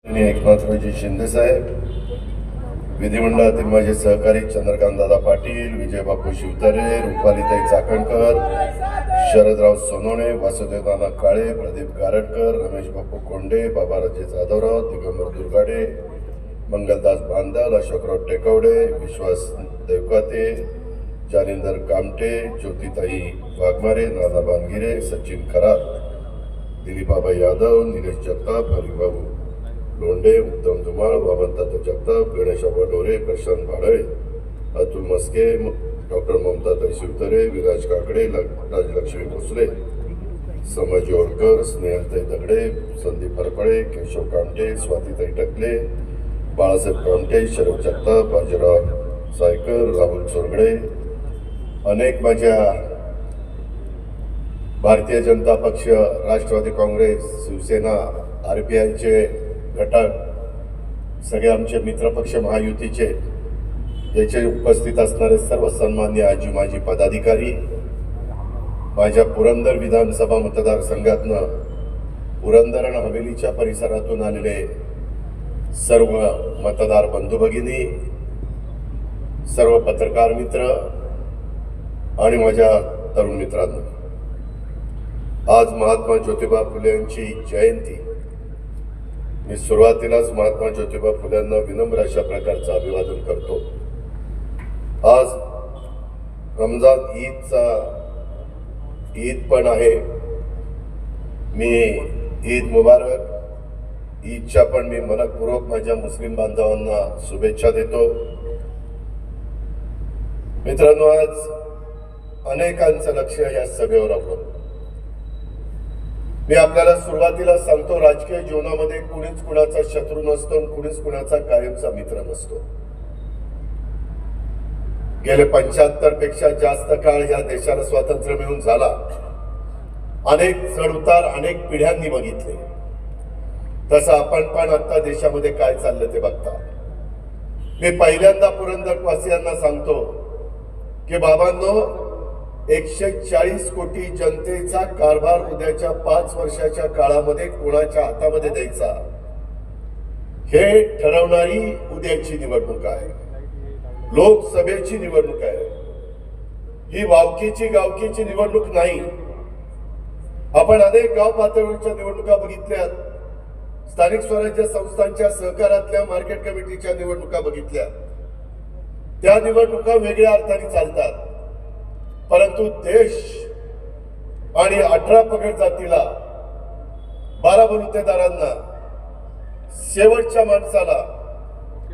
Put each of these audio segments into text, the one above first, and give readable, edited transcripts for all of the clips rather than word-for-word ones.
एकनाथरावजी शिंदे साहेब, विधिमंडळातील माझे सहकारी चंद्रकांतदादा पाटील, विजयबापू शिवतारे, रुपालीताई चाकणकर, शरदराव सोनवणे, वासुदेवदादा काळे, प्रदीप गारटकर, रमेश बापू कोंडे, बाबाराजे जाधवराव, दिगंबर दुर्गाडे, मंगलदास बांदल, अशोकराव टेकवडे, विश्वास देवकाते, जालिंदर कामटे, ज्योतिताई वाघमारे, नाना बानगिरे, सचिन खरात, दिलीपाबा यादव, निलेश जगताप, हरिबाबू लोंढे, उत्तम धुमाळ, वामनदत्त जगताप, गणेशबाबा डोरे, प्रशांत भाडळे, अतुल मस्के, डॉक्टर ममताताई शिवतरे, विराज काकडे, राजलक्ष्मी भोसले, समज योरकर, स्नेहलताई दगडे, संदीप हरपळे, केशव कामटे, स्वातीताई टकले, बाळासाहेब कामटे, शरद जगताप, बाजीराव सायकर, राहुल चोरगडे, अनेक माझ्या भारतीय जनता पक्ष, राष्ट्रवादी काँग्रेस, शिवसेना, RPIचे घटक, सगळे आमचे मित्रपक्ष महायुतीचे, याचे उपस्थित असणारे सर्व सन्मान्य आजी माजी पदाधिकारी, माझ्या पुरंदर विधानसभा मतदारसंघातनं पुरंदर आणि हवेलीच्या परिसरातून आलेले सर्व मतदार बंधू भगिनी, सर्व पत्रकार मित्र आणि माझ्या तरुण मित्रांनो, आज महात्मा ज्योतिबा फुले यांची जयंती. मी सुरुवातीलाच महात्मा ज्योतिबा फुल्यांना विनम्र अशा प्रकारचं अभिवादन करतो. आज रमजान ईद पण आहे. मी ईद मुबारक, ईदच्या पण मी मनपूर्वक माझ्या मुस्लिम बांधवांना शुभेच्छा देतो. मित्रांनो, आज अनेकांचं लक्ष या सभेवर अवलंबून. मी आपल्याला सुरुवातीला सांगतो, राजकीय जीवनामध्ये कुणीच कुणाचा शत्रू नसतो, कुणीच कुणाचा कायमचा मित्र नसतो. गेले 75 पेक्षा जास्त काळ या देशाला स्वातंत्र्य मिळून झाला. अनेक चढउतार अनेक पिढ्यांनी बघितले. तसं आपण पण आता देशामध्ये काय चाललं ते बघता. मी पहिल्यांदा पुरंदरवासियांना सांगतो की बाबांनो, 140 कोटी जनतेचा कारभार उद्याच्या 5 वर्षाच्या काळामध्ये कोणाच्या हातामध्ये द्यायचा, हे ठरवणारी उद्याची निवडणूक आहे. लोकसभेची निवडणूक आहे. ही वावकीची गावकीची निवडणूक नाही. आपण अनेक गाव पातळीवरच्या निवडणुका बघितल्यात, स्थानिक स्वराज्य संस्थांच्या सहकारातल्या मार्केट कमिटीच्या निवडणुका बघितल्या. त्या निवडणुका वेगळ्या अर्थाने चालतात, परंतु देश आणि 18 पगड जातीला, 12 बलुतेदारांना, शेवटच्या माणसाला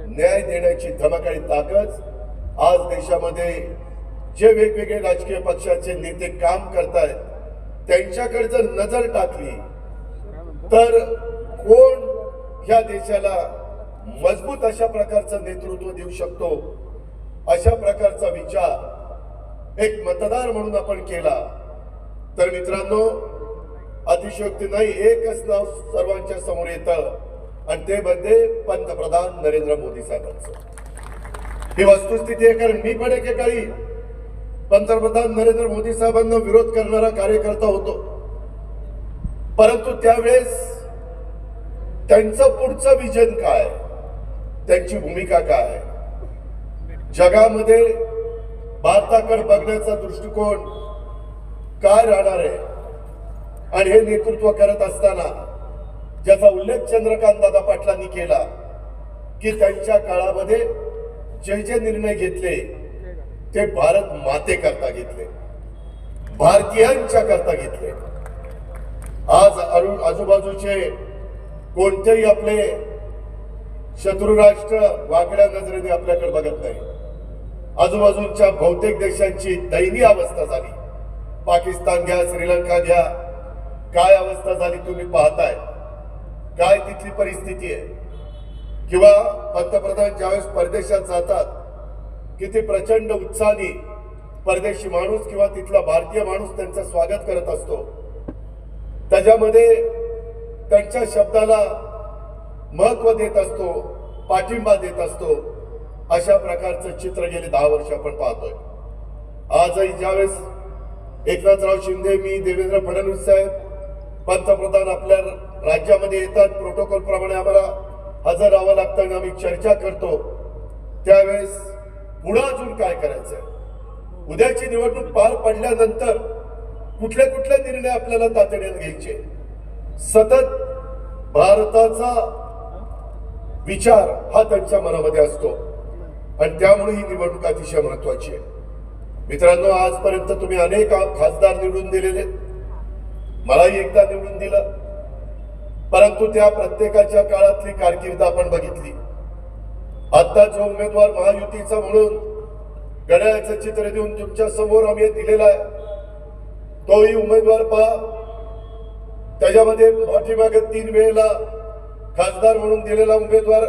न्याय देण्याची धमक आणि ताकद आज देशामध्ये जे वेगवेगळे राजकीय पक्षाचे नेते काम करतायत, त्यांच्याकडे जर नजर टाकली तर कोण ह्या देशाला मजबूत अशा प्रकारचं नेतृत्व देऊ शकतो, अशा प्रकारचा विचार एक मतदार म्हणून आपण केला तर मित्रांनो, अतिशयोक्ती नाही, एकच नाव सर्वांच्या समोर येतं आणि ते म्हणजे पंतप्रधान नरेंद्र मोदी साहेबांचं. ही वस्तुस्थिती आहे. कारण मी पण एकेकाळी पंतप्रधान नरेंद्र मोदी साहेबांना विरोध करणारा कार्यकर्ता होतो, परंतु त्यावेळेस त्यांचं पुढचं विजन काय, त्यांची भूमिका काय, जगामध्ये भारताकडे बघण्याचा दृष्टिकोन काय राहणार आहे, आणि हे नेतृत्व करत असताना ज्याचा उल्लेख चंद्रकांतदादा पाटलांनी केला की त्यांच्या काळामध्ये जे जे निर्णय घेतले ते भारत माते करता घेतले, भारतीयांच्या करता घेतले. आज आजूबाजूचे कोणतेही आपले शत्रू राष्ट्र वाकड्या नजरेने आपल्याकडे बघत नाही. आजूबाजूच्या बहुतेक देशांची दयनीय अवस्था झाली. पाकिस्तान घ्या, श्रीलंका घ्या, काय अवस्था झाली तुम्ही पाहताय. काय तिथली परिस्थिती आहे. किंवा पंतप्रधान ज्यावेळेस परदेशात जातात, किती प्रचंड उत्साहाने परदेशी माणूस किंवा तिथला भारतीय माणूस त्यांचं स्वागत करत असतो. त्याच्यामध्ये त्यांच्या शब्दाला महत्व देत असतो, पाठिंबा देत असतो. अशा प्रकारचं चित्र गेले 10 वर्ष आपण पाहतोय. आजही ज्यावेळेस एकनाथराव शिंदे, मी, देवेंद्र फडणवीस साहेब पंतप्रधान आपल्या राज्यामध्ये येतात, प्रोटोकॉल प्रमाणे आम्हाला हजर राहावं लागतं आणि आम्ही चर्चा करतो त्यावेळेस पुढे अजून काय करायचंय, उद्याची निवडणूक पार पडल्यानंतर कुठले कुठले निर्णय आपल्याला तातडीने घ्यायचे, सतत भारताचा विचार हा त्यांच्या मनामध्ये असतो आणि त्यामुळे ही निवडणूक अतिशय महत्वाची आहे. मित्रांनो, आजपर्यंत तुम्ही अनेक खासदार निवडून दिलेले, मलाही एकदा निवडून दिलं, परंतु त्या प्रत्येकाच्या काळातली कारकीर्द आपण बघितली. आता जो उमेदवार महायुतीचा म्हणून घड्याळाचं चित्र देऊन तुमच्या समोर आम्ही दिलेला आहे, तोही उमेदवार पहा. त्याच्यामध्ये पाठीमागे 3 वेळेला खासदार म्हणून दिलेला उमेदवार,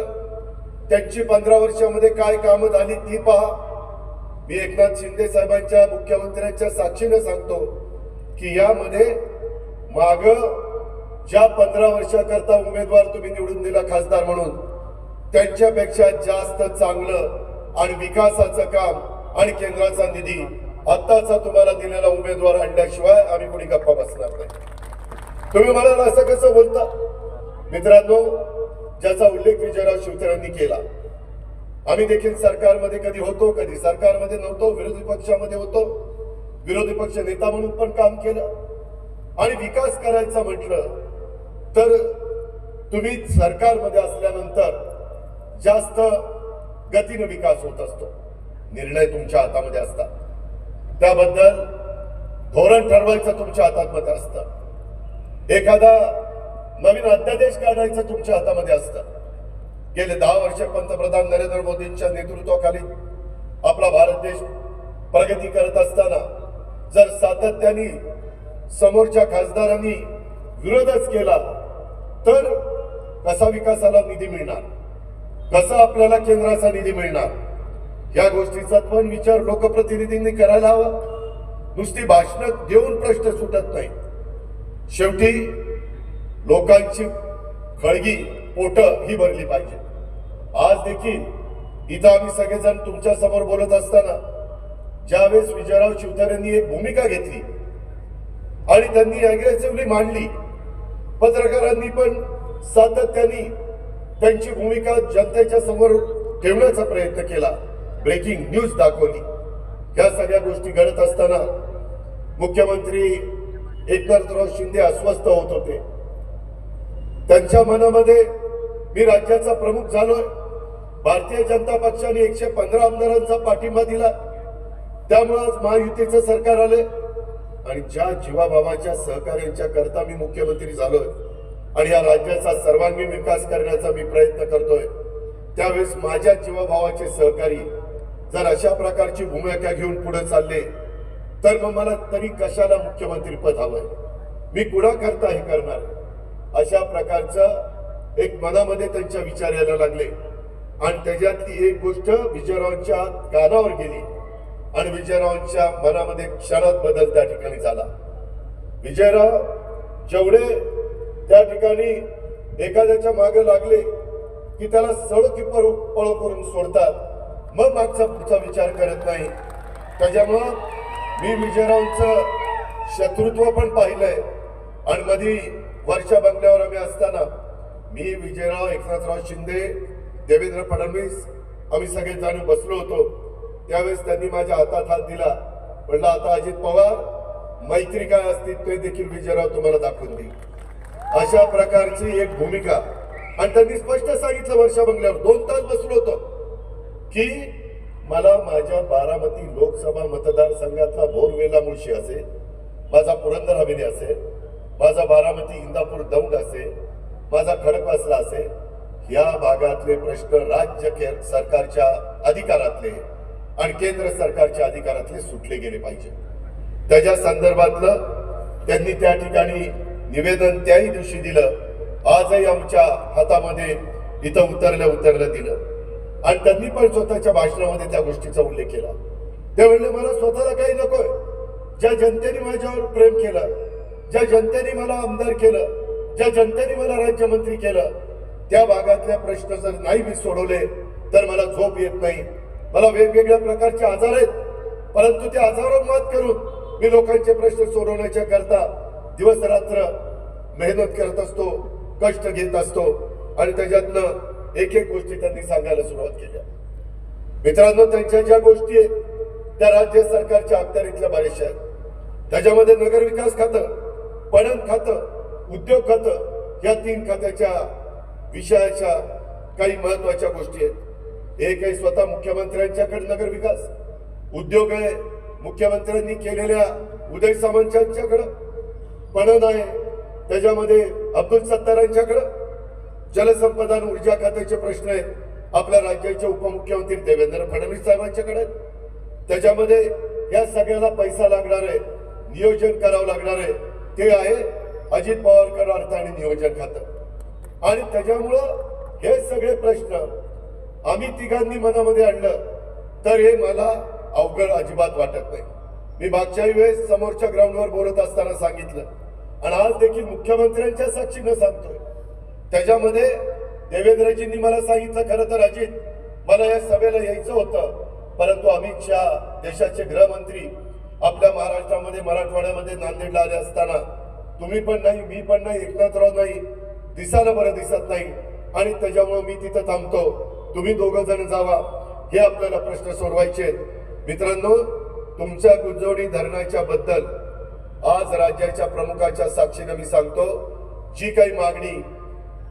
त्यांची 15 वर्षामध्ये काय कामं झाली ती पहा. मी एकनाथ शिंदे साहेबांच्या, मुख्यमंत्र्यांच्या साक्षीने सांगतो की यामध्ये माग ज्या 15 वर्षाकरता उमेदवार तुम्ही निवडून दिला खासदार म्हणून, त्यांच्यापेक्षा जास्त चांगलं आणि विकासाचं काम आणि केंद्राचा निधी आत्ताचा तुम्हाला दिलेला उमेदवार आणल्याशिवाय आम्ही कोणी गप्पा बसणार नाही. तुम्ही म्हणाल असं कसं बोलता? मित्रांनो, ज्याचा उल्लेख विजयराव शिवतरेंनी केला, आम्ही देखील सरकारमध्ये कधी होतो, कधी सरकारमध्ये नव्हतो, विरोधी पक्षामध्ये होतो, विरोधी पक्ष नेता म्हणून पण काम केलं. आणि विकास करायचा म्हटलं तर तुम्ही सरकारमध्ये असल्यानंतर जास्त गतीने विकास होत असतो, निर्णय तुमच्या हातामध्ये असतात, त्याबद्दल धोरण ठरवायचं तुमच्या हातामध्ये असतं, एखादा नवीन अध्यादेश काढायचं तुमच्या हातामध्ये असतं. गेले 10 वर्ष पंतप्रधान नरेंद्र मोदींच्या नेतृत्वाखाली आपला भारत देश प्रगती करत असताना जर सातत्याने समोरच्या खासदारांनी विरोधच केला तर कसा विकासाला निधी मिळणार, कसा आपल्याला केंद्राचा निधी मिळणार, या गोष्टीचा पण विचार लोकप्रतिनिधींनी करायला हवा. नुसती भाषणं देऊन प्रश्न सुटत नाही. शेवटी लोकांची खळगी पोट ही भरली पाहिजे. आज देखील इथं आम्ही सगळेजण तुमच्या समोर बोलत असताना ज्यावेळेस विजयराव शिवतरेंनी एक भूमिका घेतली आणि त्यांनी अग्रेसिव्हली मांडली, पत्रकारांनी पण सातत्याने त्यांची भूमिका जनतेच्या समोर ठेवण्याचा प्रयत्न केला, ब्रेकिंग न्यूज दाखवली. या सगळ्या गोष्टी घडत असताना मुख्यमंत्री एकनाथराव शिंदे अस्वस्थ होत होते. त्यांच्या मनामध्ये मी राज्याचा प्रमुख झालोय, भारतीय जनता पक्षाने 115 आमदारांचा पाठिंबा दिला, त्यामुळे आज महायुतीचं सरकार आले आणि ज्या जीवाभावाच्या सहकार्यांच्या करता मी मुख्यमंत्री झालोय आणि या राज्याचा सर्वांगीण विकास करण्याचा मी प्रयत्न करतोय, त्यावेळेस माझ्या जीवाभावाचे सहकारी जर अशा प्रकारची भूमिका घेऊन पुढे चालले तर मग मला तरी कशाला मुख्यमंत्री पद हवंय, मी कुणा करता हे करणार, अशा प्रकारचं एक मनामध्ये त्यांच्या विचार यायला लागले. आणि त्याच्यातली एक गोष्ट विजयरावांच्या कानावर गेली आणि विजयरावांच्या मनामध्ये क्षणात बदल त्या ठिकाणी झाला. विजयराव जेवढे त्या ठिकाणी एखाद्याच्या मागे लागले की त्याला सळकी पळ करून सोडतात, मग मागचा पुढचा विचार करत नाही. त्याच्यामुळं मी विजयरावांचं शत्रुत्व पण पाहिलंय. आणि मध्ये वर्षा बंगल्यावर आम्ही असताना मी, विजयराव, एकनाथराव शिंदे, देवेंद्र फडणवीस आम्ही सगळे जण बसलो होतो. त्यावेळेस त्यांनी माझ्या हातात हात दिला, म्हणलं आता अजित पवार मैत्री काय असते ते देखील विजयराव तुम्हाला दाखवून देईल. अशा प्रकारची एक भूमिका. आणि त्यांनी स्पष्ट सांगितलं वर्षा बंगल्यावर 2 तास बसलो होतो की मला माझ्या बारामती लोकसभा मतदारसंघातला बोरवेला मुळशी असेल, माझा पुरंदर हवेली असेल, माझा बारामती इंदापूर दौंड असेल, माझा खडकवासला असेल, या भागातले प्रश्न राज्य सरकारच्या अधिकारातले आणि केंद्र सरकारच्या अधिकारातले सुटले गेले पाहिजे. त्याच्या संदर्भातलं त्यांनी त्या ठिकाणी निवेदन त्याही दिवशी दिलं, आजही आमच्या हातामध्ये इथं उतरलं दिलं. आणि त्यांनी पण स्वतःच्या भाषणामध्ये त्या गोष्टीचा उल्लेख केला. ते म्हणले मला स्वतःला काही नकोय, ज्या जनतेने माझ्यावर प्रेम केलं, ज्या जनतेने मला आमदार केलं, ज्या जनतेने मला राज्यमंत्री केलं, त्या भागातल्या प्रश्न जर नाही मी सोडवले तर मला झोप येत नाही. मला वेगवेगळ्या प्रकारचे आजार आहेत, परंतु त्या आजारावर मात करून मी लोकांचे प्रश्न सोडवण्याच्या करता दिवस रात्र मेहनत करत असतो, कष्ट घेत असतो. आणि त्याच्यातनं एक एक गोष्टी त्यांनी सांगायला सुरुवात केल्या. मित्रांनो, त्यांच्या ज्या गोष्टी आहेत त्या राज्य सरकारच्या अखत्यारीतल्या बऱ्याचशा आहेत. त्याच्यामध्ये नगर विकास खातं, पणन खातं, उद्योग खातं या 3 खात्याच्या विषयाच्या काही महत्वाच्या गोष्टी आहेत. एक आहे स्वतः मुख्यमंत्र्यांच्याकडे नगर विकास, उद्योग आहे मुख्यमंत्र्यांनी केलेल्या उदय सामंतांच्याकडे, पणन आहे त्याच्यामध्ये अब्दुल सत्तारांच्याकडे, जलसंपदा आणि ऊर्जा खात्याचे प्रश्न आहेत आपल्या राज्याचे उपमुख्यमंत्री देवेंद्र फडणवीस साहेबांच्याकडे. त्याच्यामध्ये या सगळ्याला पैसा लागणार आहे, नियोजन करावं लागणार आहे, ते आहे अजित पवारकडे अर्थ आणि नियोजन खातं. आणि त्याच्यामुळं हे सगळे प्रश्न आम्ही तिघांनी मनामध्ये आणलं तर हे मला अवघड अजिबात वाटत नाही. मी मागच्याही वेळेस समोरच्या ग्राउंडवर बोलत असताना सांगितलं आणि आज देखील मुख्यमंत्र्यांच्या साक्षीनं सांगतोय. त्याच्यामध्ये देवेंद्रजींनी मला सांगितलं, खरं तर अजित मला या सभेला यायचं होतं, परंतु अमित शहा देशाचे गृहमंत्री आपल्या महाराष्ट्रामध्ये मराठवाड्यामध्ये नांदेडला आले असताना तुम्ही पण नाही, मी पण नाही, एकनाथराव नाही, दिसायला बरं दिसत नाही आणि त्याच्यामुळे मी तिथं थांबतो, तुम्ही दोघं जण जावा, हे आपल्याला प्रश्न सोडवायचे आहेत. मित्रांनो, तुमच्या गुंजवणी धरणाच्या बद्दल आज राज्याच्या प्रमुखाच्या साक्षीने मी सांगतो, जी काही मागणी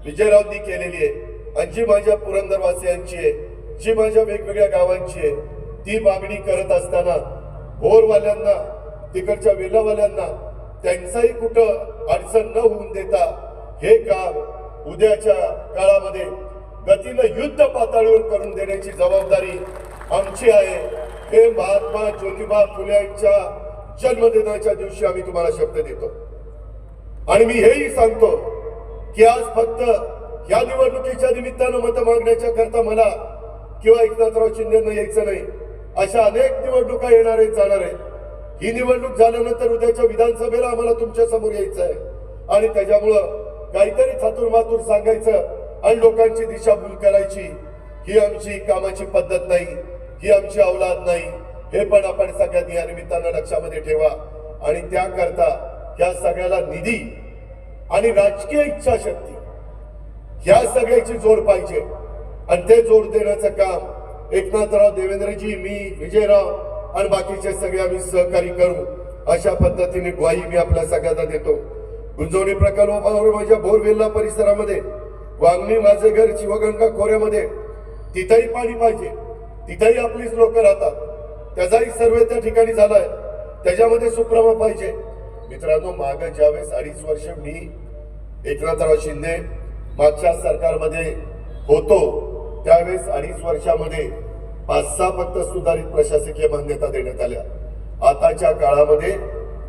विजयरावांनी केलेली आहे आणि जी माझ्या पुरंदरवासियांची आहे, जी माझ्या वेगवेगळ्या गावांची आहे, ती मागणी करत असताना भोरवाल्यांना, तिकडच्या वेलावाल्यांना त्यांचाही कुठं अडचण न होऊन देता हे काम उद्याच्या काळामध्ये गतीनं युद्ध पातळीवर करून देण्याची जबाबदारी आमची आहे. हे महात्मा ज्योतिबा फुले यांच्या जन्मदिनाच्या दिवशी आम्ही तुम्हाला शब्द देतो. आणि मी हेही सांगतो की आज फक्त या निवडणुकीच्या निमित्तानं मत मागण्याच्या करता मला किंवा एकनाथराव शिंदेंना यायचं नाही. अशा अनेक निवडणुका येणार आहेत, जाणार आहेत. ही निवडणूक झाल्यानंतर उद्याच्या विधानसभेला आम्हाला तुमच्या समोर यायचं आहे आणि त्याच्यामुळं काहीतरी थातूर मातूर सांगायचं आणि लोकांची दिशाभूल करायची ही आमची कामाची पद्धत नाही, ही आमची अवलाद नाही. हे पण आपण सगळ्यांनी या निमित्तानं लक्षामध्ये ठेवा. आणि त्याकरता या सगळ्याला निधी आणि राजकीय इच्छाशक्ती ह्या सगळ्याची जोड पाहिजे आणि ते जोड देण्याचं काम एकनाथराव, देवेंद्रजी, मी, विजयराव आणि बाकीचे सगळे आम्ही सहकारी करू, अशा पद्धतीने ग्वाही मी आपल्या सगळ्यांना देतो. गुंजवणी प्रकल्पावर माझ्या बोरवेल्ला परिसरामध्ये, वांगणी, माझे घर, शिवगंगा खोऱ्यामध्ये तिथंही पाणी पाहिजे, तिथंही आपलीच लोक राहतात, त्याचाही सर्वे त्या ठिकाणी झालाय, त्याच्यामध्ये सुप्रमा पाहिजे. मित्रांनो, मागे ज्यावेळेस 2.5 वर्ष मी एकनाथराव शिंदे मागच्या सरकारमध्ये होतो त्यावेळेस 2.5 वर्षामध्ये 5-6 फक्त सुधारित प्रशासकीय मान्यता देण्यात आल्या. आताच्या काळामध्ये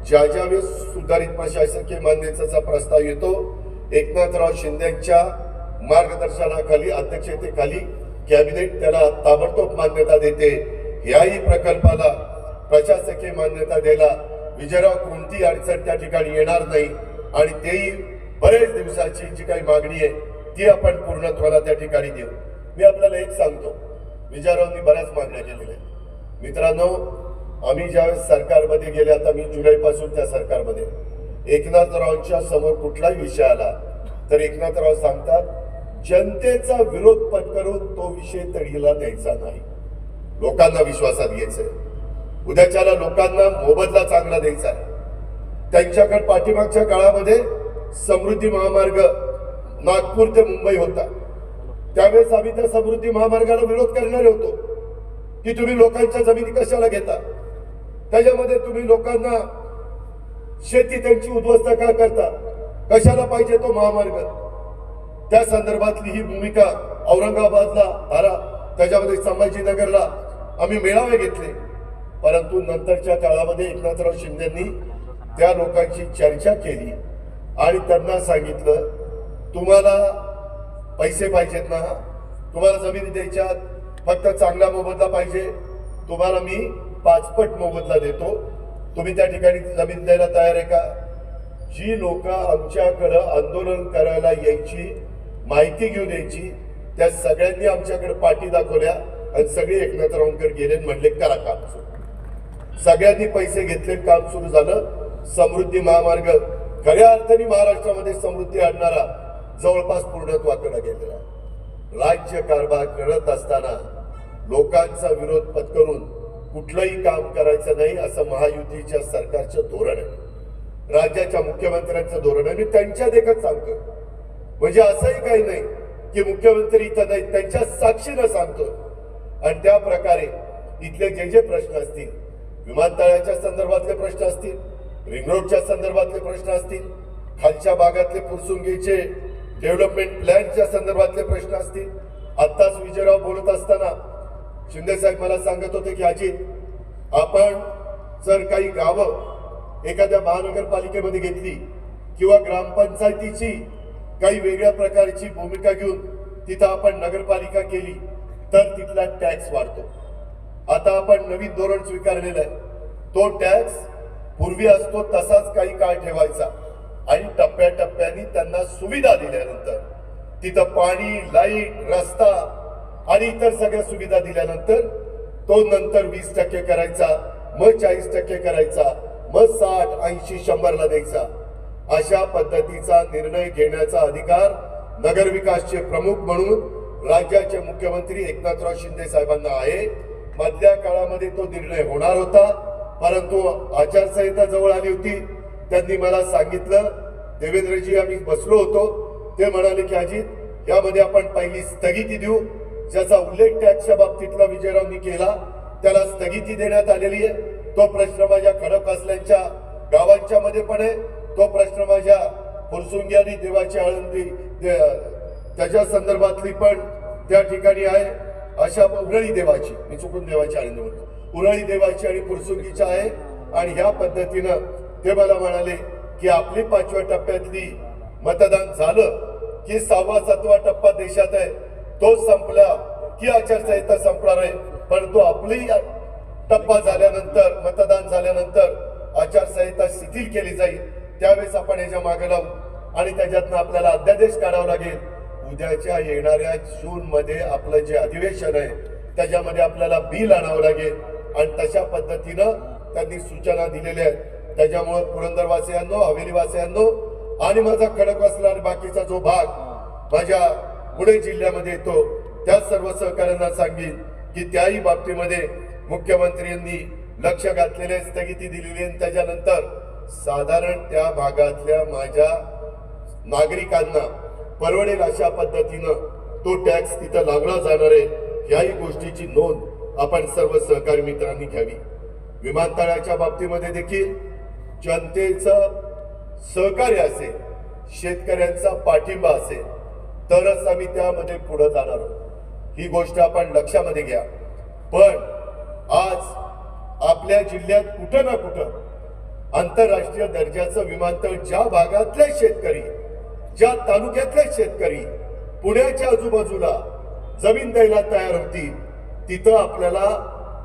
ज्या वेळेस सुधारित प्रशासकीय मान्यतेचा प्रस्ताव येतो, एकनाथराव शिंदेच्या मार्गदर्शनाखाली, अध्यक्षतेखाली कॅबिनेट त्याला ताबडतोब मान्यता देते. याही प्रकल्पाला प्रशासकीय मान्यता द्यायला विजयराव कोणती अडचण त्या ठिकाणी येणार नाही आणि तेही बरेच दिवसाची जी काही मागणी आहे ती आपण पूर्णत्वाला त्या ठिकाणी देऊ. मी आपल्याला एक सांगतो, विजयरावांनी बऱ्याच मागण्या केलेल्या आहेत. मित्रांनो, आम्ही ज्यावेळेस सरकारमध्ये गेले, आता मी जुलैपासून त्या सरकारमध्ये, एकनाथरावांच्या समोर कुठलाही विषय आला तर एकनाथराव सांगतात, जनतेचा विरोध पत्करून तो विषय तडीला द्यायचा नाही, लोकांना विश्वासात घ्यायचंय, उद्याच्याला लोकांना मोबदला चांगला द्यायचा आहे. त्यांच्याकडे पाठीमागच्या काळामध्ये समृद्धी महामार्ग नागपूर ते मुंबई होता, त्यावेळेस आम्ही त्या समृद्धी महामार्गाला विरोध करणारे होतो की तुम्ही लोकांच्या जमिनी कशाला घेता, त्याच्यामध्ये तुम्ही लोकांना शेती त्यांची उद्ध्वस्त का करता, कशाला पाहिजे तो महामार्ग. त्या संदर्भातली ही भूमिका औरंगाबादला धारा, त्याच्यामध्ये संभाजीनगरला आम्ही मेळावे घेतले. परंतु नंतरच्या काळामध्ये एकनाथराव शिंदेंनी त्या लोकांची चर्चा केली आणि त्यांना सांगितलं, तुम्हाला पैसे पाहिजेत ना, तुम्हाला जमिनी द्यायच्यात, फक्त चांगला मोबदला पाहिजे, तुम्हाला मी 5 पट मोबदला देतो, तुम्ही त्या ठिकाणी जमीन द्यायला तयार आहे का. जी लोक आमच्याकडं आंदोलन करायला यायची, माहिती घेऊन यायची, त्या सगळ्यांनी आमच्याकडे पाठी दाखवल्या आणि सगळे एकनाथरावांकडे गेले आणि म्हणले करा काम सुरू. सगळ्यांनी पैसे घेतले, काम सुरू झालं. समृद्धी महामार्ग खऱ्या अर्थाने महाराष्ट्रामध्ये समृद्धी आणणारा जवळपास पूर्णत्वाकडे गेलेला. राज्य राज्य कारभार करत असताना लोकांचा विरोध पत्करून कुठलंही काम करायचं नाही असं महायुतीच्या सरकारचं धोरण आहे, राज्याच्या मुख्यमंत्र्यांचं धोरण आहे. मी त्यांच्या देखत सांगतो, म्हणजे असंही काही नाही की मुख्यमंत्री इथं नाही, त्यांच्या साक्षीनं सांगतो. आणि त्या प्रकारे इथले जे जे प्रश्न असतील, विमानतळाच्या संदर्भातले प्रश्न असतील, रिंग रोडच्या संदर्भातले प्रश्न असतील, खालच्या भागातले फुरसुंगीचे डेव्हलपमेंट प्लॅनच्या संदर्भातले प्रश्न असतील. आत्ताच विजयराव बोलत असताना शिंदे साहेब मला सांगत होते की अजित, आपण जर काही गावं एखाद्या महानगरपालिकेमध्ये घेतली किंवा ग्रामपंचायतीची काही वेगळ्या प्रकारची भूमिका घेऊन तिथं आपण नगरपालिका केली तर तिथला टॅक्स वाढतो. आता आपण नवीन धोरण स्वीकारलेलं आहे. तो टॅक्स पूर्वी असतो तसाच काही काळ ठेवायचा आणि टप्प्याटप्प्याने त्यांना सुविधा दिल्यानंतर, तिथं पाणी, लाईट, रस्ता आणि इतर सगळ्या सुविधा दिल्यानंतर तो नंतर 20% करायचा, मग 40% करायचा, मग 60, 80, 100ला द्यायचा. अशा पद्धतीचा निर्णय घेण्याचा अधिकार नगरविकासचे प्रमुख म्हणून राज्याचे मुख्यमंत्री एकनाथराव शिंदे साहेबांना आहे. मधल्या काळामध्ये तो निर्णय होणार होता, परंतु आचारसंहिता जवळ आली होती. त्यांनी मला सांगितलं, देवेंद्रजी आम्ही बसलो होतो, ते म्हणाले की अजित, यामध्ये आपण पहिली स्थगिती देऊ. ज्याचा उल्लेख टॅक्सच्या बाबतीतला विजयरावांनी केला त्याला स्थगिती देण्यात आलेली आहे. तो प्रश्न माझ्या खडकवासल्यांच्या गावांच्या मध्ये पण आहे, तो प्रश्न माझ्या फुरसुंगी आणि देवाची आळंदी त्याच्या संदर्भातली पण त्या ठिकाणी आहे. अशा उरळी देवाची, मी चुकून देवाची आळंदी म्हणतो, उरळी देवाची आणि फुरसुंगीच्या आहे. आणि ह्या पद्धतीनं ते मला म्हणाले की आपली 5व्या टप्प्यातली मतदान झालं की 6वा 7वा टप्पा देशात आहे, तो संपला की आचारसंहिता संपणार आहे. परंतु आपली टप्पा झाल्यानंतर, मतदान झाल्यानंतर आचारसंहिता शिथिल केली जाईल. त्यावेळेस आपण याच्या मागे लावू आणि त्याच्यातनं आपल्याला अध्यादेश काढावा लागेल. उद्याच्या येणाऱ्या जून मध्ये आपलं जे अधिवेशन आहे त्याच्यामध्ये आपल्याला बिल आणावं लागेल आणि तशा पद्धतीनं त्यांनी सूचना दिलेल्या आहेत. त्याच्यामुळे पुरंदरवासियांनो, हवेलीवासियांनो आणि माझा खडकवासला आणि बाकीचा जो भाग माझ्या पुणे जिल्ह्यामध्ये येतो त्या सर्व सहकाऱ्यांना सांगेन की त्याही बाबतीमध्ये मुख्यमंत्र्यांनी लक्ष घातलेले, स्थगिती दिलेली आणि त्याच्यानंतर साधारण त्या भागातल्या माझ्या नागरिकांना परवडेल अशा पद्धतीनं तो टॅक्स तिथं लावला जाणार आहे. याही गोष्टीची नोंद आपण सर्व सहकारी मित्रांनी घ्यावी. विमानतळाच्या बाबतीमध्ये देखील जनतेचं सहकार्य असेल, शेतकऱ्यांचा पाठिंबा असेल तरच आम्ही त्यामध्ये पुढे जाणार आहोत. ही गोष्ट आपण लक्षामध्ये घ्या. पण आज आपल्या जिल्ह्यात कुठं ना कुठं आंतरराष्ट्रीय दर्जाचं विमानतळ ज्या भागातले शेतकरी, ज्या तालुक्यातले शेतकरी पुण्याच्या आजूबाजूला जमीन द्यायला तयार होती, तिथं आपल्याला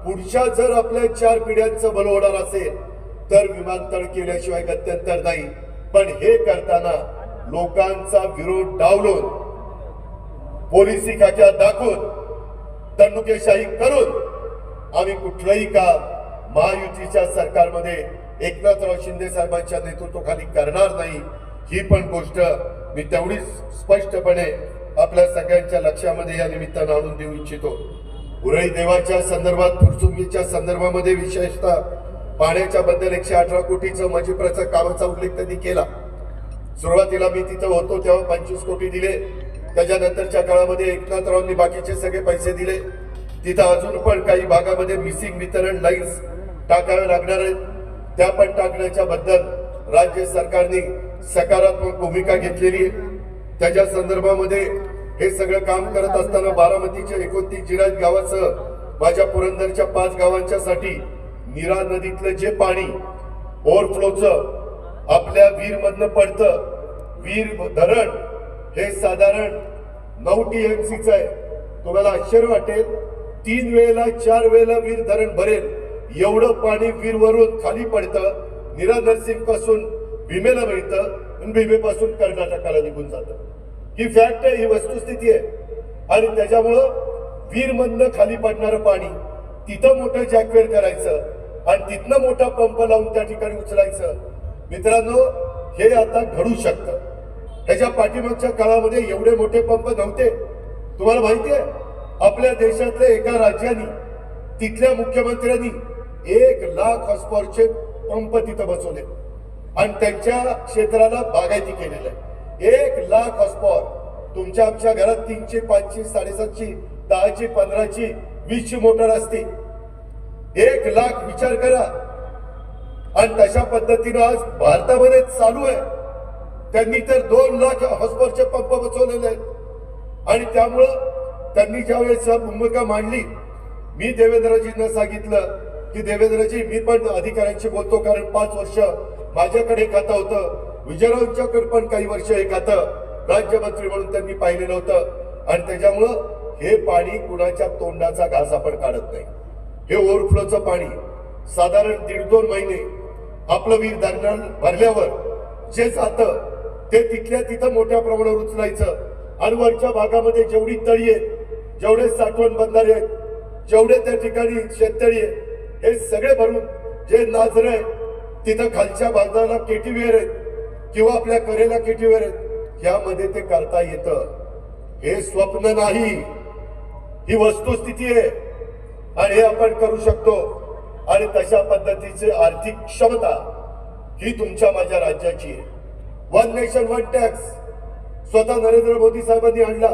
पुढच्या जर आपल्या 4 पिढ्यांचं भलं होणार असेल तर विमानतळ केल्याशिवाय गत्यंतर नाही. पण हे करताना लोकांचा विरोध डावलून, पोलिसी खाक्या दाखवून, दंडुकेशाही करून आम्ही कुठलंही काम महायुतीच्या सरकारमध्ये एकनाथराव शिंदे साहेबांच्या नेतृत्वाखाली करणार नाही. ही पण गोष्ट मी तेवढीच स्पष्टपणे आपल्या सगळ्यांच्या लक्षामध्ये या निमित्तानं आणून देऊ इच्छितो. उरळी देवाच्या संदर्भात, फुरसुंगीच्या संदर्भामध्ये विशेषतः पाण्याच्या बद्दल 118 कोटीचं मजिप्राचं कामाचा उल्लेख त्यांनी केला. सुरुवातीला मी तिथं होतो तेव्हा 25 कोटी दिले. त्याच्यानंतरच्या काळामध्ये एकनाथरावांनी बाकीचे सगळे पैसे दिले. तिथं अजून पण काही भागामध्ये मिसिंग वितरण लाईन्स टाकावे लागणार आहेत, त्या पण टाकण्याच्या बद्दल राज्य सरकारने सकारात्मक भूमिका घेतलेली आहे. त्याच्या संदर्भामध्ये हे सगळं काम करत असताना बारामतीच्या 29 जिरायत गावाचं, माझ्या पुरंदरच्या 5 गावांच्या साठी नीरा नदीतलं जे पाणी ओव्हरफ्लोचं आपल्या वीर मधनं पडतं, वीर धरण हे साधारण 9 TMCचं आहे. तुम्हाला आश्चर्य वाटेल, 3 वेळेला 4 वेळेला वीर धरण भरेल एवढं पाणी वीर वरून खाली पडतं. नीरा नरसिंग पासून भीमेला मिळतं आणि भीमेपासून कर्नाटकाला निघून जातं. ही फॅक्ट आहे, ही वस्तुस्थिती आहे. आणि त्याच्यामुळं वीर मधनं खाली पडणारं पाणी तिथं मोठं जॅकवेल करायचं आणि तिथनं मोठा पंप लावून त्या ठिकाणी उचलायचं. मित्रांनो, हे आता घडू शकतं. ह्याच्या पाठीमागच्या काळामध्ये एवढे मोठे पंप नव्हते. तुम्हाला माहिती आहे आपल्या देशातल्या एका राज्याने तिथल्या मुख्यमंत्र्यांनी 1,00,000 हॉर्सपॉवरचे पंप तिथं बसवले आणि त्यांच्या क्षेत्राला बागायती केलेलं आहे. 1,00,000 हॉर्सपॉवर. तुमच्या आमच्या घरात 300, 500, 750, 10ची, 15ची, 20ची मोटर असते. 1,00,000 विचार करा. आणि तशा पद्धतीनं आज भारतामध्ये चालू आहे. त्यांनी तर 2,00,000 हॉर्सपॉवरचे पंप बसवलेले आहेत आणि त्यामुळं त्यांनी ज्यावेळेस भूमिका मांडली, मी देवेंद्रजींना सांगितलं की देवेंद्रजी मी पण अधिकाऱ्यांशी बोलतो, कारण 5 वर्ष माझ्याकडे खातं होतं, विजयरावांच्याकडे पण काही वर्ष हे खातं राज्यमंत्री म्हणून त्यांनी पाहिलेलं होतं आणि त्याच्यामुळं हे पाणी कुणाच्या तोंडाचा घास आपण काढत नाही. हे ओव्हरफ्लोचं पाणी साधारण 1.5-2 महिने आपलं वीर धरण भरल्यावर जे जातं ते तिथल्या तिथं मोठ्या प्रमाणावर उचलायचं आणि वरच्या भागामध्ये जेवढी तळी आहेत, जेवढे साठवण बंधारे आहेत, जेवढे त्या ठिकाणी शेततळी आहेत, हे सगळे भरून जे नाझर आहे तिथं खालच्या बाजूला केटीवेअर आहेत किंवा आपल्या करेला केटीवेअर आहेत, यामध्ये ते करता येतं. हे स्वप्न नाही, ही वस्तुस्थिती आहे आणि हे आपण करू शकतो. आणि तशा पद्धतीची आर्थिक क्षमता ही तुमच्या माझ्या राज्याची आहे. 1 नेशन 1 टॅक्स स्वतः नरेंद्र मोदी साहेबांनी आणला.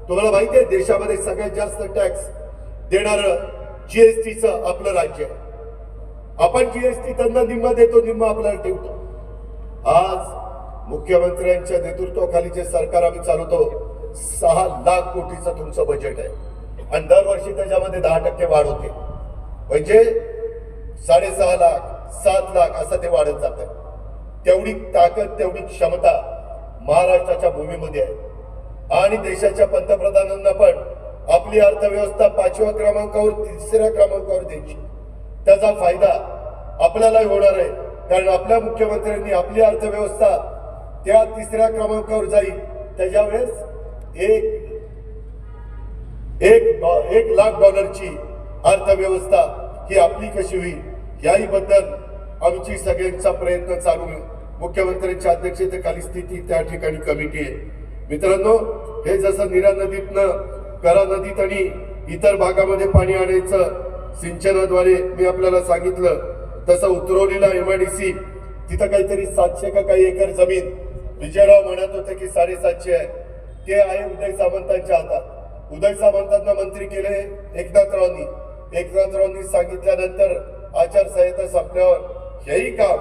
तुम्हाला माहिती आहे देशामध्ये सगळ्यात जास्त टॅक्स देणारं जीएसटीचं आपलं राज्य आहे. आपण जीएसटी त्यांना निम्मा देतो, निम्मा आपल्याला ठेवतो. आज मुख्यमंत्र्यांच्या नेतृत्वाखाली जे सरकार आम्ही चालवतो, 6,00,000 कोटीचं तुमचं बजेट आहे आणि दरवर्षी त्याच्यामध्ये 10% वाढ होते. म्हणजे 6.5 लाख 7 लाख असं ते वाढत जात. तेवढी ताकद, तेवढी क्षमता महाराष्ट्राच्या भूमीमध्ये आहे आणि देशाच्या पंतप्रधानांना पण आपली अर्थव्यवस्था 5व्या क्रमांकावर 3ऱ्या क्रमांकावर द्यायची. त्याचा फायदा आपल्यालाही होणार आहे, कारण आपल्या मुख्यमंत्र्यांनी आपली अर्थव्यवस्था त्या 3ऱ्या क्रमांकावर जाईल. त्याच्या वेळेस $1,00,000 अर्थव्यवस्था ही आपली कशी होईल याही बद्दल आमची सगळ्यांचा प्रयत्न चालू आहे. मुख्यमंत्र्यांच्या अध्यक्षतेखाली स्थिती त्या ठिकाणी कमिटी आहे. मित्रांनो, हे जसं नीरा नदीतनं करा नदीत आणि इतर भागामध्ये पाणी आणायचं सिंचनाद्वारे मी आपल्याला सांगितलं, तसं उतरवलीला MIDC तिथं काहीतरी 700 का काही एकर जमीन विजयराव म्हणत होते की 750 आहे. ते आहे उदय सामंतांच्या हातात. उदय सामंतांना मंत्री केले एकनाथरावांनी. एकनाथरावांनी सांगितल्यानंतर आचारसंहिता संपल्यावर हेही काम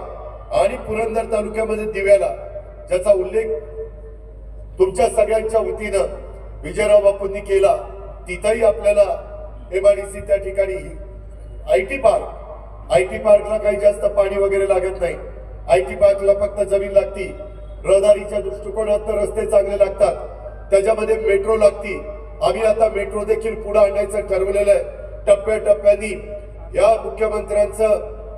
आणि पुरंदर तालुक्यामध्ये दिव्याला, ज्याचा उल्लेख तुमच्या सगळ्यांच्या वतीनं विजयराव बापूंनी केला, तिथंही आपल्याला MIDC त्या ठिकाणी IT पार्कला काही जास्त पाणी वगैरे लागत नाही. IT पार्कला फक्त जमीन लागती. रहदारीच्या दृष्टिकोनात रस्ते चांगले लागतात, त्याच्यामध्ये मेट्रो लागती. आम्ही आता मेट्रो देखील पुढे आणण्याचं ठरवलेलं आहे. टप्प्याटप्प्यानी या मुख्यमंत्र्यांचं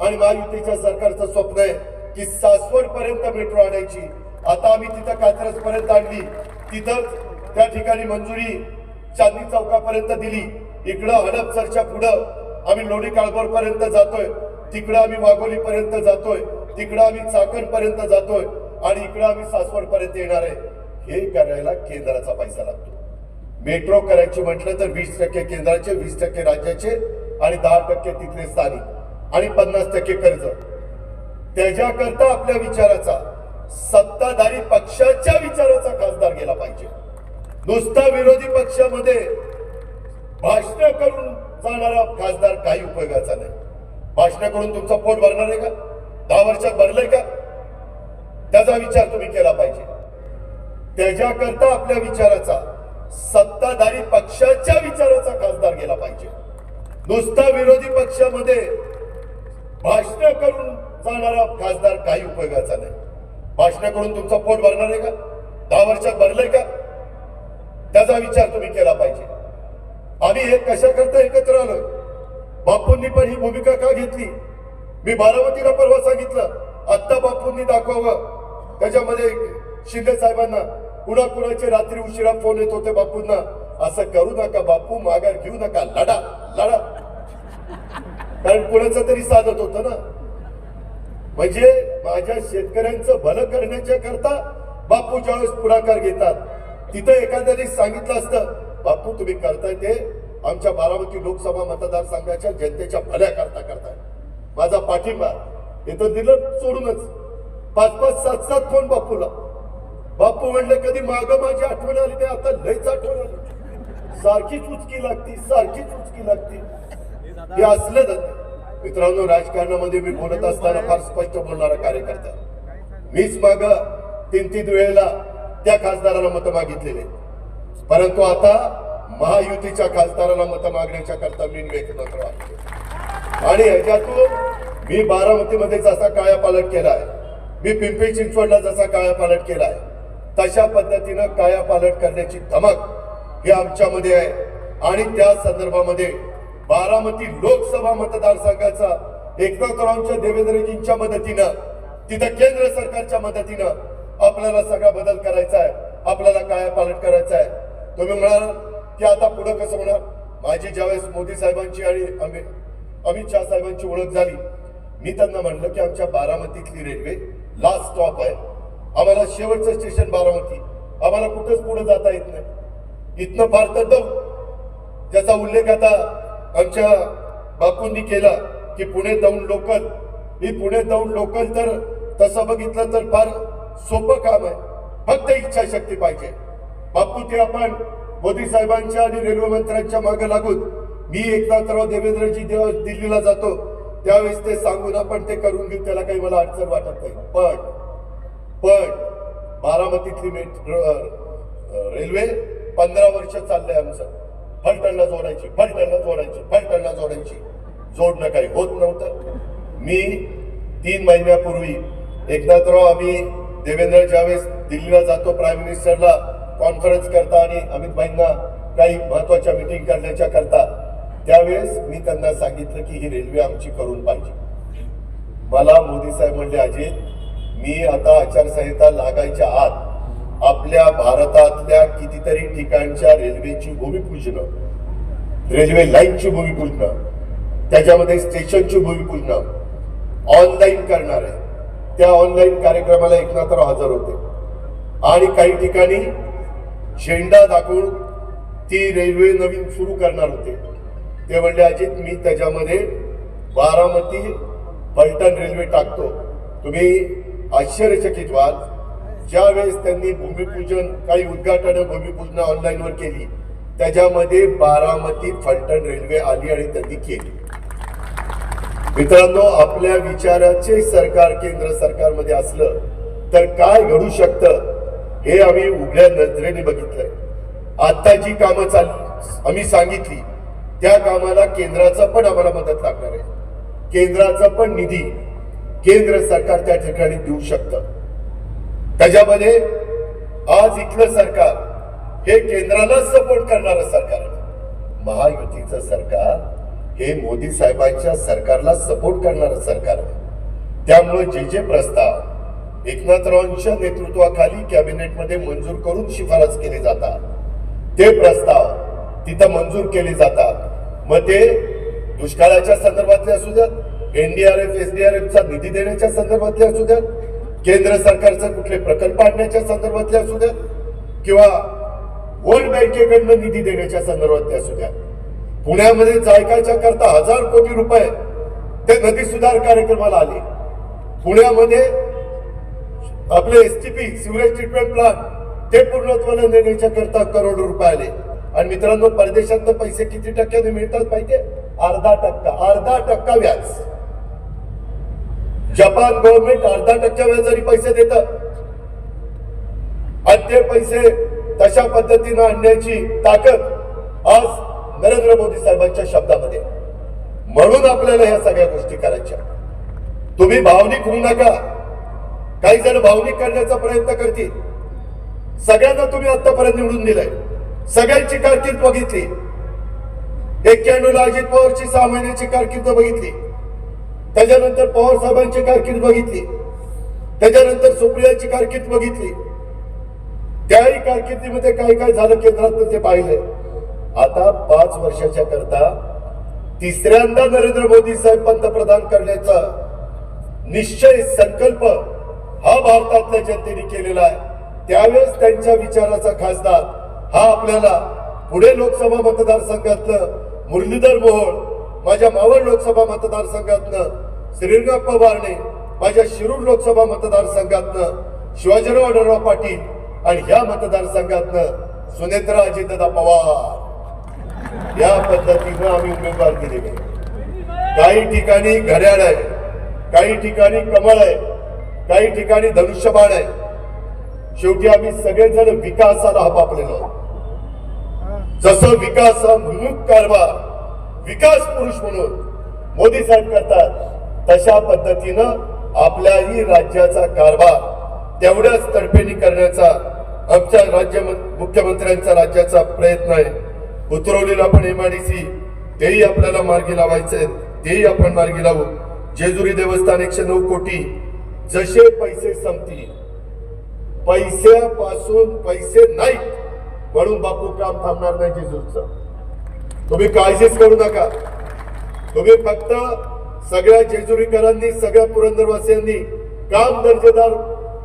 आणि महायुतीच्या सरकारचं स्वप्न आहे की सासवड पर्यंत मेट्रो आणायची. आता आम्ही तिथं कात्रज पर्यंत आणली, तिथं त्या ठिकाणी मंजुरी चांदणी चौकापर्यंत दिली. इकडं हडपसरच्या पुढं आम्ही लोणी काळभोर पर्यंत जातोय, तिकडं आम्ही वाघोली पर्यंत जातोय, तिकडं आम्ही चाकण पर्यंत जातोय आणि इकडं आम्ही सासवड पर्यंत येणार आहे. हे करायला केंद्राचा पैसा लागतो. मेट्रो करायची म्हटलं तर 20% केंद्राचे, 20% राज्याचे आणि 10% तिथले स्थानिक आणि 50% कर्ज. त्याच्याकरता आपल्या विचाराचा, सत्ताधारी पक्षाच्या विचाराचा खासदार गेला पाहिजे. नुसता विरोधी पक्षामध्ये भाषण करून जाणारा खासदार काही उपयोगाचा नाही. भाषण करून तुमचं पोट भरणार आहे का? 10 वर्षात भरलंय का? त्याचा विचार तुम्ही केला पाहिजे. त्याच्याकरता आपल्या विचाराचा, सत्ताधारी पक्षाच्या विचाराचा खासदार गेला पाहिजे. नुसता विरोधी पक्षामध्ये भाषण करून जाणारा खासदार काही उपयोगाचा नाही. भाषण करून तुमचं पोट भरणार आहे का? 10 वर्षात भरलंय का? त्याचा विचार तुम्ही केला पाहिजे. आम्ही हे कशा करता एकत्र आलोय? बापूंनी पण ही भूमिका का घेतली? मी बारामतीला परवा सांगितलं, आत्ता बापूंनी दाखवावं. त्याच्यामध्ये शिंदे साहेबांना कुणाकुणाचे रात्री उशिरा फोन येत होते बापूंना, असं करू नका बापू, माघार घेऊ नका, लढा लढा. कारण कुणाचं तरी साधत होतं ना. म्हणजे माझ्या शेतकऱ्यांचं भलं करण्याच्या करता बापू ज्यावेळेस पुढाकार घेतात, तिथं एखाद्याने सांगितलं असतं बापू तुम्ही करताय ते आमच्या बारामती लोकसभा मतदारसंघाच्या जनतेच्या भल्या करताय. माझा पाठिंबा इथं दिलं सोडूनच 5-5, 7-7 फोन बापूला. बापू म्हणले कधी माग माझी आठवण आली ते आता लयच आठवण आली. सारखी चुचकी लागती. हे असलं तर मित्रांनो, राजकारणामध्ये मी बोलत असताना फार स्पष्ट बोलणारा कार्यकर्ता. मीच माग 3-3 वेळेला त्या खासदाराला मतं मागितलेले, परंतु आता महायुतीच्या खासदाराला मतं मागण्याच्या करता मी एकत्र आलो. आणि ह्याच्यातून मी बारामतीमध्ये जसा कायापालट केलाय, मी पिंपरी चिंचवडला जसा कायापालट केलाय, तशा पद्धतीनं कायापालट करण्याची धमक ही आमच्यामध्ये आहे. आणि त्या संदर्भामध्ये बारामती लोकसभा मतदारसंघाचा एकनाथरावांच्या देवेंद्रजींच्या मदतीनं, तिथं केंद्र सरकारच्या मदतीनं आपल्याला सगळा बदल करायचा आहे, आपल्याला कायापालट करायचा आहे. तुम्ही म्हणाल की आता पुढे कसं होणार? माझी ज्यावेळेस मोदी साहेबांची आणि अमित शाह साहेबांची ओळख झाली, मी त्यांना म्हणलं की आमच्या बारामतीतली रेल्वे लास्ट स्टॉप आहे, आम्हाला शेवटचं स्टेशन बारामती, आम्हाला कुठंच पुढे जाता येत नाही, इथनं फार तर दम. ज्याचा उल्लेख आता आमच्या बापूंनी केला की पुणे दौंड लोकल. ही पुणे दौंड लोकल तर तसं बघितलं तर फार सोपं काम आहे, फक्त इच्छाशक्ती पाहिजे. बापू ते आपण मोदी साहेबांच्या आणि रेल्वे मंत्र्यांच्या मागे लागून मी एकनाथराव देवेंद्रजी जेव्हा दिल्लीला जातो त्यावेळेस ते सांगून आपण ते करून घेऊ, त्याला काही मला अडचण वाटत नाही. पण बारामतीतली रेल्वे 15 वर्ष चाललंय आमचं. फलटणला जोडायची जोडणं काही होत नव्हतं. मी 3 महिन्यापूर्वी एकनाथराव आम्ही देवेंद्र ज्यावेळेस दिल्लीला जातो प्राईम मिनिस्टरला कॉन्फरन्स करता आणि अमित भाईंना काही महत्वाच्या मीटिंग करण्याच्या करता, त्यावेळेस मी त्यांना सांगितलं की ही रेल्वे आमची करून पाहिजे. मला मोदी साहेब म्हणले, अजित मी आता आचारसंहिता लागायच्या आत आपल्या भारतातल्या कितीतरी ठिकाणच्या रेल्वेची भूमिपूजन, रेल्वे लाईनची भूमिपूजन, त्याच्यामध्ये स्टेशनची भूमिपूजन ऑनलाईन करणार आहे. त्या ऑनलाईन कार्यक्रमाला एकनाथराव हजर होते आणि काही ठिकाणी झेंडा दाखवून ती रेल्वे नवीन सुरू करणार होते. ते म्हणले, अजित मी त्याच्यामध्ये बारामती फलटण रेल्वे टाकतो. तुम्ही आश्चर्यचकित व्हाल, ज्यावेळेस त्यांनी भूमिपूजन काही उद्घाटन भूमिपूजन ऑनलाईनवर केली, त्याच्यामध्ये बारामती फलटण रेल्वे आली आणि त्यांनी केली. मित्रांनो, आपल्या विचाराचे सरकार केंद्र सरकारमध्ये असलं तर काय घडू शकतं हे आम्ही उघड्या नजरेने बघितलंय. आता जी कामं आम्ही सांगितली त्या कामाला केंद्राचा पण आम्हाला मदत लागणार आहे. केंद्राचा पण निधी केंद्र सरकार त्या ठिकाणी देऊ शकतं. त्याच्यामध्ये आज इथलं सरकार हे केंद्राला सपोर्ट करणारं सरकार आहे. महायुतीचं सरकार हे मोदी साहेबांच्या सरकारला सपोर्ट करणारं सरकार आहे. त्यामुळे जे प्रस्ताव एकनाथरावांच्या नेतृत्वाखाली कॅबिनेटमध्ये मंजूर करून शिफारस केली जातात, ते प्रस्ताव तिथं मंजूर केले जातात. मग ते दुष्काळाच्या संदर्भातले असू द्यात, NDRF SDRFचा निधी देण्याच्या संदर्भातले असू द्यात, केंद्र सरकारचे कुठले प्रकल्प आणण्याच्या संदर्भातले असू द्यात, किंवा वर्ल्ड बँकेकडनं निधी देण्याच्या संदर्भातले असू द्यात. पुण्यामध्ये जायकाच्या करता 1000 कोटी रुपये ते नदी सुधार कार्यक्रमाला आले. पुण्यामध्ये आपले STP सिवरेज ट्रीटमेंट प्लांट ते पूर्णत्वाला नेण्याच्या करता करोडो रुपये आले. आणि मित्रांनो, परदेशात पैसे किती टक्क्याने मिळतात माहितीये? अर्धा टक्का व्याज. जपान गव्हर्नमेंट अर्धा% व्याजारी पैसे देतात आणि ते पैसे तशा पद्धतीनं आणण्याची ताकद आज नरेंद्र मोदी साहेबांच्या शब्दामध्ये. म्हणून आपल्याला ह्या सगळ्या गोष्टी करायच्या. तुम्ही भावनिक होऊ नका. काही जण भावनिक करण्याचा प्रयत्न करतील. सगळ्यांना तुम्ही आतापर्यंत निवडून दिलंय, सगळ्यांची कारकीर्द बघितली. 91 अजित पवारची 6 महिन्याची कारकीर्द बघितली, त्याच्यानंतर पवार साहेबांची कारकीर्द बघितली, त्याच्यानंतर सुप्रियाची कारकीर्द बघितली. त्याही कारकिर्दीमध्ये काय काय झालं केंद्रात ते पाहिलंय. आता 5 वर्षाच्या करता तिसऱ्यांदा नरेंद्र मोदी साहेब पंतप्रधान करण्याचा निश्चय संकल्प हा भारतातल्या जनतेने केलेला आहे. त्यावेळेस त्यांच्या विचाराचा खासदार हा आपल्याला पुणे लोकसभा मतदारसंघातलं मुरलीधर मोहोळ, माझ्या मावळ लोकसभा मतदारसंघातनं श्रीरंगप्पा बारणे, माझ्या शिरूर लोकसभा मतदारसंघातनं शिवाजीराव आढळराव पाटील आणि ह्या मतदारसंघातनं सुनेत्रा अजितदादा पवार, या पद्धतीनं आम्ही उमेदवार दिलेले. काही ठिकाणी घड्याळ आहे, काही ठिकाणी कमळ आहे, काही ठिकाणी धनुष्यबाण आहे. शेवटी आम्ही सगळेजण विकासाला हपापलेलो आहोत. जसं विकासाभिमुख कारभार विकास पुरुष म्हणून मोदी साहेब करतात, तशा पद्धतीनं आपल्याही राज्याचा कारभार तेवढ्याच तडफेने करण्याचा आमच्या मुख्यमंत्र्यांचा राज्याचा प्रयत्न आहे. उतरवलेला पण MIDC तेही आपल्याला मार्गी लावायचे, तेही आपण मार्गी लावू. जेजुरी देवस्थान 109 कोटी, जसे पैसे संपतील, पैशापासून पैसे नाही म्हणून बापू काम थांबणार नाही जेजूरचं. तुम्ही काळजीच करू नका. तुम्ही फक्त सगळ्या जेजुरीकरांनी, सगळ्या पुरंदरवासियांनी काम दर्जेदार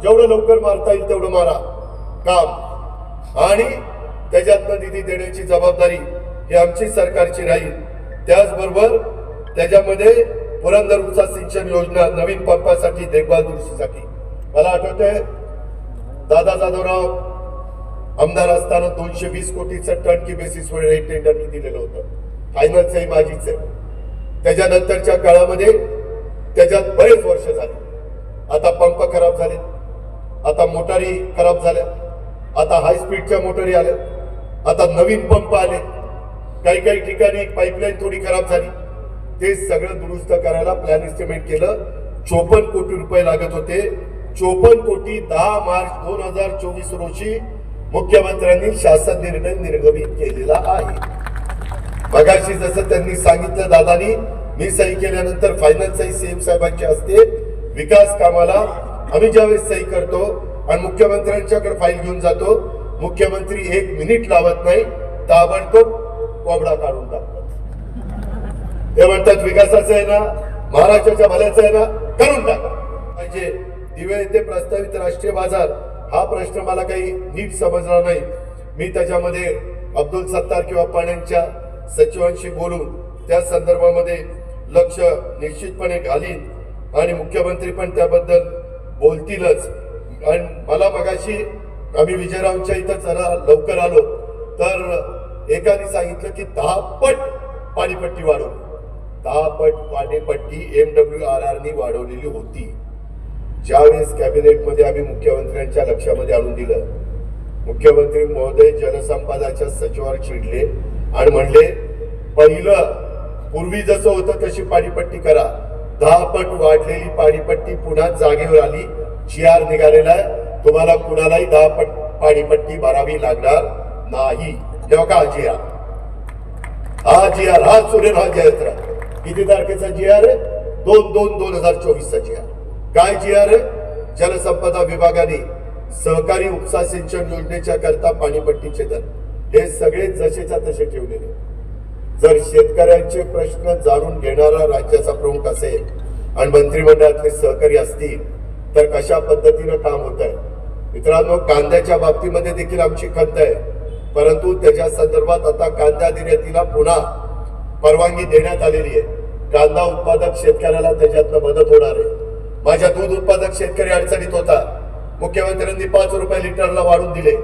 जेवढं लवकर मारता येईल तेवढं मारा काम, आणि त्याच्यातनं निधी देण्याची जबाबदारी ही आमची सरकारची राहील. त्याचबरोबर त्याच्यामध्ये पुरंदर उपसा सिंचन योजना, नवीन पंपासाठी, देखभाल दुरुस्तीसाठी, मला आठवतंय दादा जाधवराव आमदार असताना 220 कोटीचं टर्नकी बेसिसवर हे टेंडर दिलेलं होतं. फायनलचंही माझीच आहे. त्याच्यानंतरच्या काळामध्ये त्याच्यात बरेच वर्ष झाली. आता पंप खराब झाले, आता मोटारी खराब झाल्या, आता हाय स्पीडच्या मोटारी आल्या, आता नवीन पंप आले, काही काही ठिकाणी पाईपलाईन थोडी खराब झाली. ते सगळं दुरुस्त करायला प्लॅन एस्टिमेट केलं. 54 कोटी रुपये लागत होते. 54 कोटी 10 मार्च 2024 रोजी मुख्यमंत्र्यांनी शासन निर्णय निर्गमित केलेला आहे. मगाशी जसं त्यांनी सांगितलं दादानी, मी सही केल्यानंतर फायनल सही सीएम साहेबांची असते. विकास कामाला आम्ही ज्यावेळेस सही करतो आणि मुख्यमंत्र्यांच्याकडे फाईल घेऊन जातो, मुख्यमंत्री 1 मिनिट लावत नाही, ताबडतोब कोबडा काढून टाकतात. ते म्हणतात विकासाचं आहे ना, महाराष्ट्राच्या भल्याचं आहे ना, करून टाका. म्हणजे दिवे येथे प्रस्तावित राष्ट्रीय बाजार हा प्रश्न मला काही नीट समजला नाही. मी त्याच्यामध्ये अब्दुल सत्तार किंवा पाण्यांच्या सचिवांशी बोलून त्या संदर्भामध्ये लक्ष निश्चितपणे घालीन आणि मुख्यमंत्री पण त्याबद्दल बोलतीलच. आणि मला मगाशी आम्ही विजयरावच्या इथं जरा लवकर आलो तर एकाने सांगितलं की 10 पट पाणीपट्टी वाढवली. 10 पट पाणीपट्टी MWRRनी वाढवलेली होती. ज्यावेळेस कॅबिनेटमध्ये आम्ही मुख्यमंत्र्यांच्या लक्षामध्ये आणून दिलं, मुख्यमंत्री महोदय जलसंपदाच्या सचिवावर चिडले आणि म्हणले पहिलं पूर्वी जसं होतं तशी पाणीपट्टी करा. 10 पट वाढलेली पाणीपट्टी पुन्हा जागेवर आली, GR निघालेला आहे, तुम्हाला कुणालाही 10 पट पाणीपट्टी भरावी लागणार नाही. तेव्हा का GR, हा GR, हा सुरेल, हा जयत्रा किती तारखेचा GR आहे? 2/2/2024चा GR. काय GR आहे? जलसंपदा विभागाने सहकारी उपसा सिंचन योजनेच्या करता पाणीपट्टीचे दर हे सगळे जसेच्या तसे ठेवलेले. जर शेतकऱ्यांचे प्रश्न जाणून घेणारा राज्याचा प्रमुख असेल आणि मंत्रिमंडळातले सहकारी असतील तर कशा पद्धतीनं काम होत आहे. मित्रांनो, कांद्याच्या बाबतीमध्ये देखील आमची खंत आहे, परंतु त्याच्या संदर्भात आता कांदा निर्यातीला पुन्हा परवानगी देण्यात आलेली आहे. कांदा उत्पादक शेतकऱ्याला त्याच्यातनं मदत होणार आहे. माझ्या दूध उत्पादक शेतकरी अडचणीत होता, मुख्यमंत्र्यांनी 5 रुपये लिटरला वाढून दिले.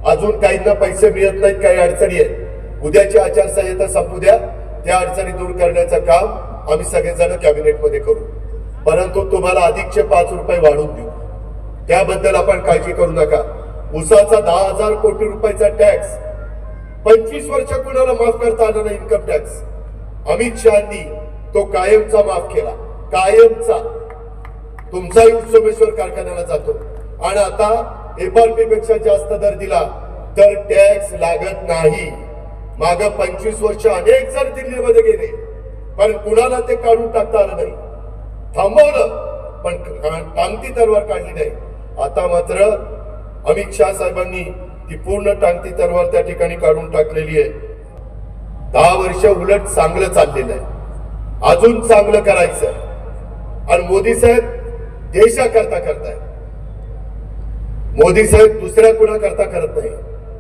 अजून काहींना पैसे मिळत नाहीत, काही अडचणी आहेत. उद्याची आचारसंहिता संपू द्या, त्या अडचणी दूर करण्याचं काम आम्ही सगळेजण कॅबिनेटमध्ये करू. परंतु तुम्हाला अधिकचे 5 रुपये वाढवून देऊ, त्याबद्दल आपण काळजी करू नका. उसाचा 10,000 कोटी रुपयाचा टॅक्स 25 वर्ष कुणाला माफ करता आला नाही. इन्कम टॅक्स अमित शहानी तो कायमचा माफ केला, कायमचा. तुमचाही सोमेश्वर कारखान्याला जातो आणि आता FRP पेक्षा जास्त दर दिला तर टॅक्स लागत नाही. माग 25 वर्ष अनेक जण दिल्लीमध्ये गेले पण कुणाला ते काढून टाकता आलं नाही. थांबवलं पण टांगती तलवार काढली नाही. आता मात्र अमित शहा साहेबांनी ती पूर्ण टांगती तलवार त्या ठिकाणी काढून टाकलेली आहे. 10 वर्ष उलट चांगलं चाललेलं आहे, अजून चांगलं करायचं. आणि मोदी साहेब देशाकरता करताय. मोदी साहेब दुसऱ्या कुणा करता करत नाही.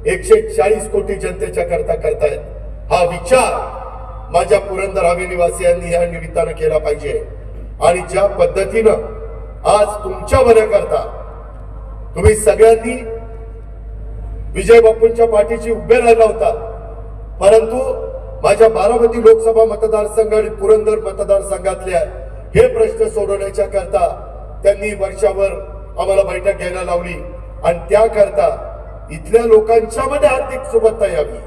140 कोटी जनतेच्या करता करतायत. हा विचार माझ्या पुरंदर हवेली वासियांनी या निमित्तानं केला पाहिजे. आणि ज्या पद्धतीनं आज तुमच्या बऱ्याकरता तुम्ही सगळ्यांनी विजय बापूंच्या पाठीशी उभे राहिला होता, परंतु माझ्या बारामती लोकसभा मतदारसंघ आणि पुरंदर मतदारसंघातल्या हे प्रश्न सोडवण्याच्या करता त्यांनी वर्षावर आम्हाला बैठक घ्यायला लावली. आणि त्याकरता इथल्या लोकांच्या मध्ये आर्थिक सुबत्ता यावी,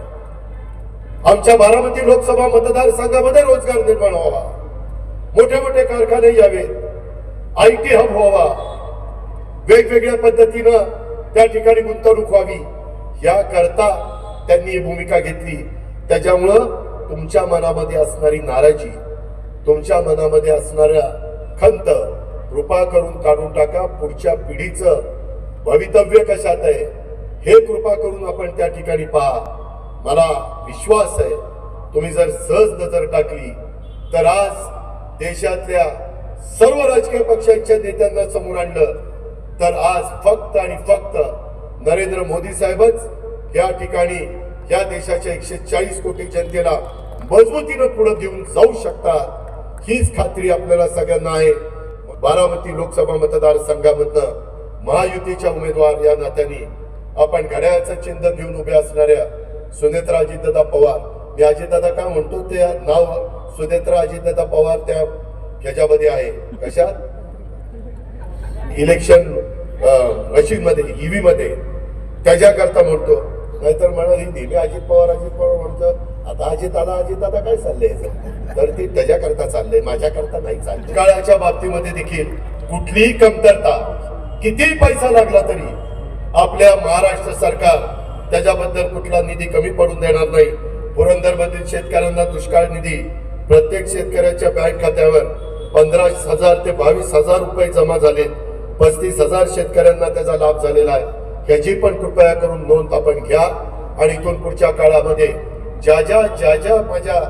आमच्या बारामती लोकसभा मतदारसंघामध्ये रोजगार निर्माण व्हावा, मोठे मोठे कारखाने यावेत, IT हब व्हावा, वेगवेगळ्या पद्धतीनं त्या ठिकाणी गुंतवणूक व्हावी, याकरता त्यांनी ही भूमिका घेतली. त्याच्यामुळं तुमच्या मनामध्ये असणारी नाराजी, तुमच्या मनामध्ये असणाऱ्या खंत कृपा करून काढून टाका. पुढच्या पिढीचं भवितव्य कशात आहे हे कृपा करून आपण त्या ठिकाणी पहा. मला विश्वास आहे तुम्ही जर सहज नजर टाकली तर आज देशातल्या सर्व राजकीय पक्षांच्या नेत्यांना समोर आणलं तर आज फक्त आणि फक्त नरेंद्र मोदी साहेबच या ठिकाणी या देशाच्या 140 कोटी जनतेला मजबूतीनं पुढे घेऊन जाऊ शकतात. हीच खात्री आपल्याला सगळ्यांना आहे. बारामती लोकसभा मतदारसंघामधनं महायुतीच्या उमेदवार या नात्याने आपण घड्याळाचं चिन्ह घेऊन उभे असणाऱ्या सुनेत्रा अजितदादा पवार, मी अजितदादा का म्हणतो ते नाव सुनेत्रा अजितदादा पवार त्या ह्याच्यामध्ये आहे, कशात इलेक्शन मशीन मध्ये EV मध्ये, त्याच्याकरता म्हणतो. नाहीतर म्हणाली नेहमी अजित पवार म्हणतो. आता अजितदादा काय चाललंय तर ते त्याच्याकरता चाललंय, माझ्याकरता नाही चाललंय. काळाच्या बाबतीमध्ये देखील कुठलीही कमतरता, कितीही पैसा लागला तरी आपल्या महाराष्ट्र सरकार त्याच्याबद्दल कुठला निधी कमी पडून देणार नाही. पुरंदर मधील शेतकऱ्यांना दुष्काळ निधी प्रत्येक शेतकऱ्याच्या बँक खात्यावर 15,000 ते 22,000 रुपये जमा झाले. 35,000 शेतकऱ्यांना त्याचा लाभ झालेला आहे. ह्याची पण कृपया करून नोंद आपण घ्या. आणि इथून पुढच्या काळामध्ये ज्या ज्या माझ्या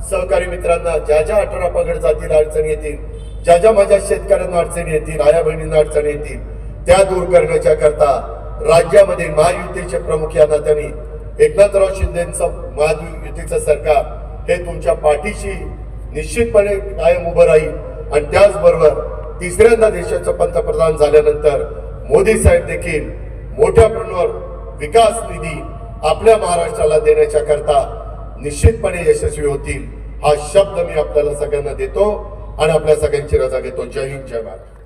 सहकारी मित्रांना ज्या 18 पगड जातील अडचणी येतील, ज्या माझ्या शेतकऱ्यांना अडचणी येतील, आया बहिणींना अडचणी येतील, त्या दूर करण्याच्या करता राज्यामध्ये महायुतीचे प्रमुख या नात्याने एकनाथराव शिंदेचं महायुतीचं सरकार हे तुमच्या पाठीशी निश्चितपणे कायम उभं राहील. आणि त्याचबरोबर तिसऱ्यांदा देशाचं पंतप्रधान झाल्यानंतर मोदी साहेब देखील मोठ्या प्रमाणावर विकास निधी आपल्या महाराष्ट्राला देण्याच्या करता निश्चितपणे यशस्वी होतील. हा शब्द मी आपल्याला सगळ्यांना देतो आणि आपल्या सगळ्यांची रजा घेतो. जय हिंद, जय महाराष्ट्र.